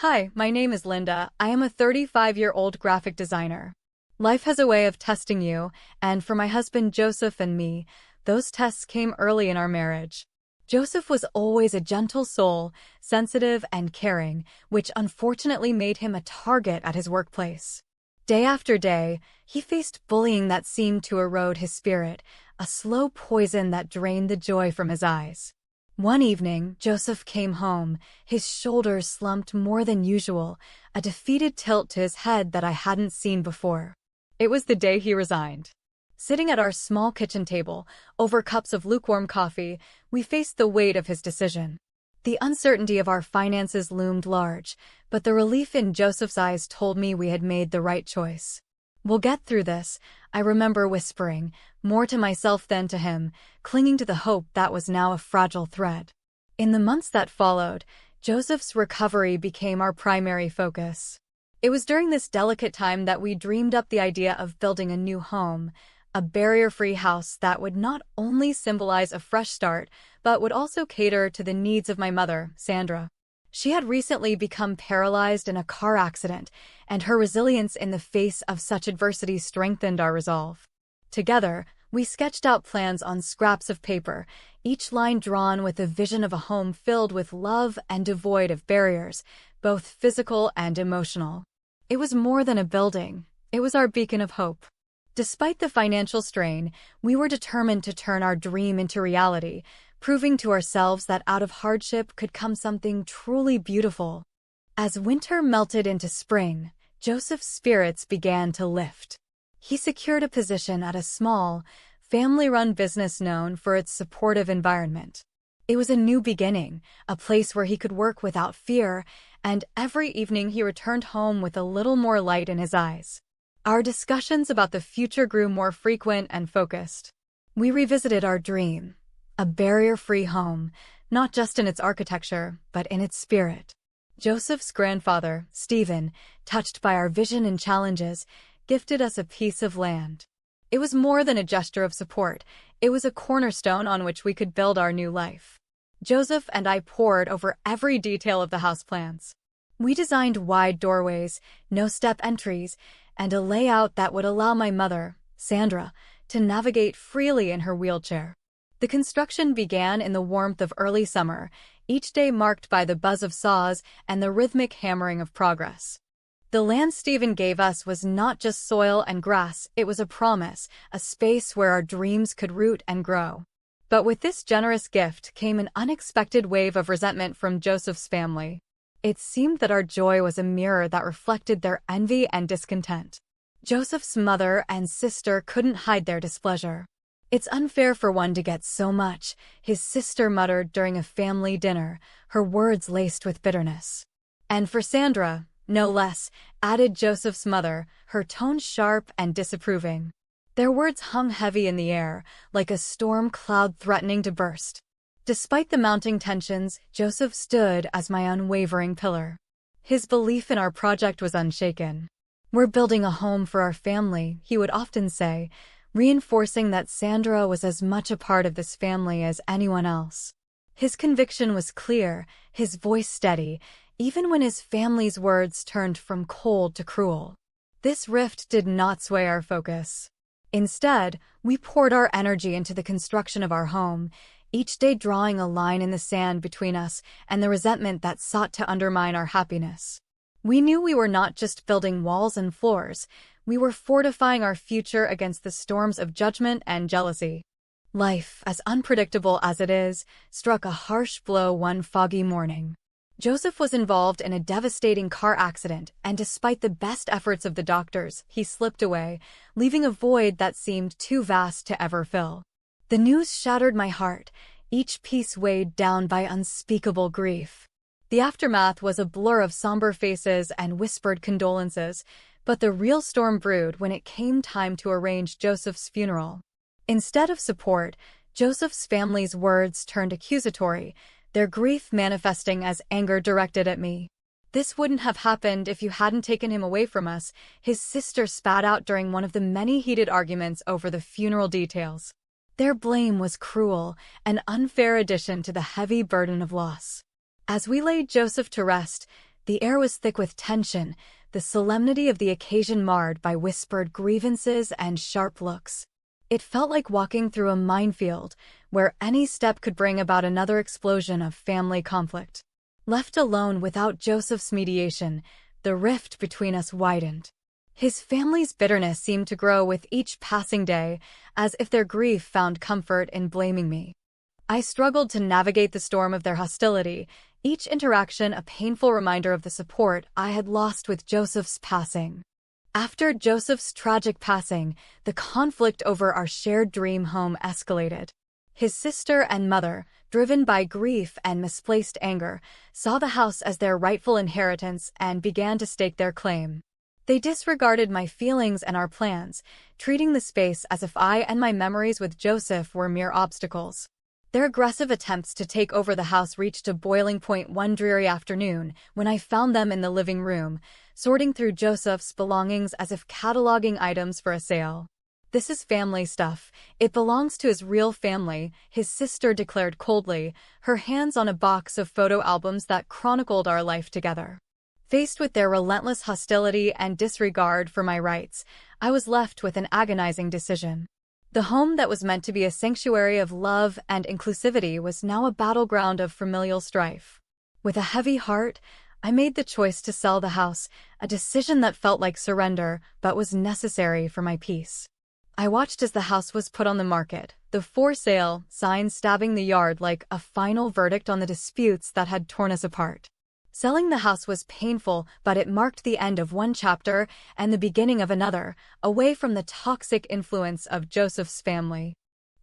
Hi, my name is Linda. I am a 35-year-old graphic designer. Life has a way of testing you, and for my husband Joseph and me, those tests came early in our marriage. Joseph was always a gentle soul, sensitive and caring, which unfortunately made him a target at his workplace. Day after day, he faced bullying that seemed to erode his spirit, a slow poison that drained the joy from his eyes. One evening, Joseph came home, his shoulders slumped more than usual, a defeated tilt to his head that I hadn't seen before. It was the day he resigned. Sitting at our small kitchen table, over cups of lukewarm coffee, we faced the weight of his decision. The uncertainty of our finances loomed large, but the relief in Joseph's eyes told me we had made the right choice. "We'll get through this," I remember whispering, more to myself than to him, clinging to the hope that was now a fragile thread. In the months that followed, Joseph's recovery became our primary focus. It was during this delicate time that we dreamed up the idea of building a new home, a barrier-free house that would not only symbolize a fresh start, but would also cater to the needs of my mother, Sandra. She had recently become paralyzed in a car accident, and her resilience in the face of such adversity strengthened our resolve. Together, we sketched out plans on scraps of paper, each line drawn with a vision of a home filled with love and devoid of barriers, both physical and emotional. It was more than a building. It was our beacon of hope. Despite the financial strain, we were determined to turn our dream into reality, proving to ourselves that out of hardship could come something truly beautiful. As winter melted into spring, Joseph's spirits began to lift. He secured a position at a small, family-run business known for its supportive environment. It was a new beginning, a place where he could work without fear, and every evening he returned home with a little more light in his eyes. Our discussions about the future grew more frequent and focused. We revisited our dream, a barrier-free home, not just in its architecture, but in its spirit. Joseph's grandfather, Stephen, touched by our vision and challenges, gifted us a piece of land. It was more than a gesture of support. It was a cornerstone on which we could build our new life. Joseph and I pored over every detail of the house plans. We designed wide doorways, no-step entries, and a layout that would allow my mother, Sandra, to navigate freely in her wheelchair. The construction began in the warmth of early summer, each day marked by the buzz of saws and the rhythmic hammering of progress. The land Stephen gave us was not just soil and grass, it was a promise, a space where our dreams could root and grow. But with this generous gift came an unexpected wave of resentment from Joseph's family. It seemed that our joy was a mirror that reflected their envy and discontent. Joseph's mother and sister couldn't hide their displeasure. "It's unfair for one to get so much," his sister muttered during a family dinner, her words laced with bitterness. "And for Sandra, no less," added Joseph's mother, her tone sharp and disapproving. Their words hung heavy in the air, like a storm cloud threatening to burst. Despite the mounting tensions, Joseph stood as my unwavering pillar. His belief in our project was unshaken. "We're building a home for our family," he would often say, reinforcing that Sandra was as much a part of this family as anyone else. His conviction was clear, his voice steady, even when his family's words turned from cold to cruel. This rift did not sway our focus. Instead, we poured our energy into the construction of our home, each day drawing a line in the sand between us and the resentment that sought to undermine our happiness. We knew we were not just building walls and floors, we were fortifying our future against the storms of judgment and jealousy. Life, as unpredictable as it is, struck a harsh blow one foggy morning. Joseph was involved in a devastating car accident, and despite the best efforts of the doctors, he slipped away, leaving a void that seemed too vast to ever fill. The news shattered my heart, each piece weighed down by unspeakable grief. The aftermath was a blur of somber faces and whispered condolences, but the real storm brewed when it came time to arrange Joseph's funeral. Instead of support, Joseph's family's words turned accusatory, their grief manifesting as anger directed at me. "This wouldn't have happened if you hadn't taken him away from us," his sister spat out during one of the many heated arguments over the funeral details. Their blame was cruel, an unfair addition to the heavy burden of loss. As we laid Joseph to rest, The air was thick with tension, the solemnity of the occasion marred by whispered grievances and sharp looks. It felt like walking through a minefield, where any step could bring about another explosion of family conflict. Left alone without Joseph's mediation, the rift between us widened. His family's bitterness seemed to grow with each passing day, as if their grief found comfort in blaming me. I struggled to navigate the storm of their hostility, each interaction a painful reminder of the support I had lost with Joseph's passing. After Joseph's tragic passing, the conflict over our shared dream home escalated. His sister and mother, driven by grief and misplaced anger, saw the house as their rightful inheritance and began to stake their claim. They disregarded my feelings and our plans, treating the space as if I and my memories with Joseph were mere obstacles. Their aggressive attempts to take over the house reached a boiling point one dreary afternoon when I found them in the living room, sorting through Joseph's belongings as if cataloging items for a sale. "This is family stuff. It belongs to his real family," his sister declared coldly, her hands on a box of photo albums that chronicled our life together. Faced with their relentless hostility and disregard for my rights, I was left with an agonizing decision. The home that was meant to be a sanctuary of love and inclusivity was now a battleground of familial strife. With a heavy heart, I made the choice to sell the house, a decision that felt like surrender, but was necessary for my peace. I watched as the house was put on the market, the for sale sign stabbing the yard like a final verdict on the disputes that had torn us apart. Selling the house was painful, but it marked the end of one chapter and the beginning of another, away from the toxic influence of Joseph's family.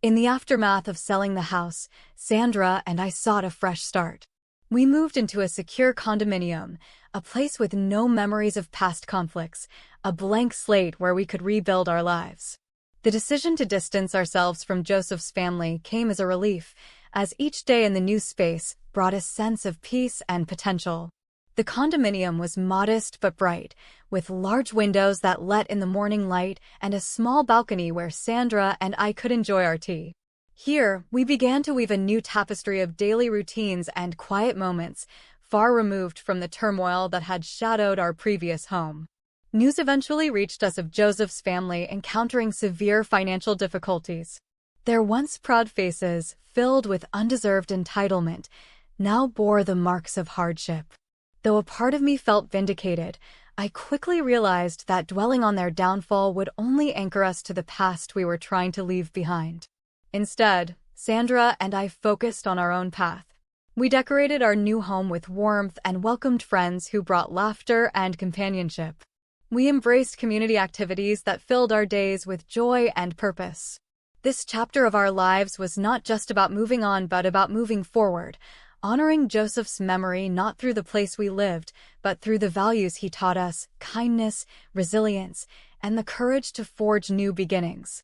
In the aftermath of selling the house, Sandra and I sought a fresh start. We moved into a secure condominium, a place with no memories of past conflicts, a blank slate where we could rebuild our lives. The decision to distance ourselves from Joseph's family came as a relief, as each day in the new space brought a sense of peace and potential. The condominium was modest but bright, with large windows that let in the morning light and a small balcony where Sandra and I could enjoy our tea. Here, we began to weave a new tapestry of daily routines and quiet moments, far removed from the turmoil that had shadowed our previous home. News eventually reached us of Joseph's family encountering severe financial difficulties. Their once proud faces, filled with undeserved entitlement, now bore the marks of hardship. Though a part of me felt vindicated, I quickly realized that dwelling on their downfall would only anchor us to the past we were trying to leave behind. Instead, Sandra and I focused on our own path. We decorated our new home with warmth and welcomed friends who brought laughter and companionship. We embraced community activities that filled our days with joy and purpose. This chapter of our lives was not just about moving on but about moving forward, honoring Joseph's memory not through the place we lived, but through the values he taught us: kindness, resilience, and the courage to forge new beginnings.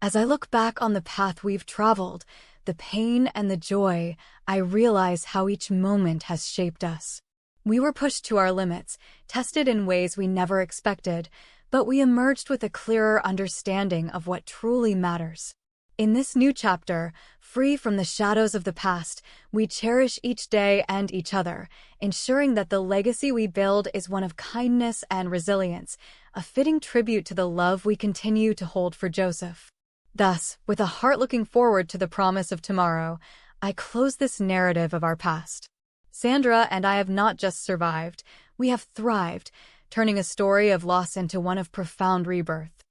As I look back on the path we've traveled, the pain and the joy, I realize how each moment has shaped us. We were pushed to our limits, tested in ways we never expected, but we emerged with a clearer understanding of what truly matters. In this new chapter, free from the shadows of the past, we cherish each day and each other, ensuring that the legacy we build is one of kindness and resilience, a fitting tribute to the love we continue to hold for Joseph. Thus, with a heart looking forward to the promise of tomorrow, I close this narrative of our past. Sandra and I have not just survived, we have thrived, turning a story of loss into one of profound rebirth.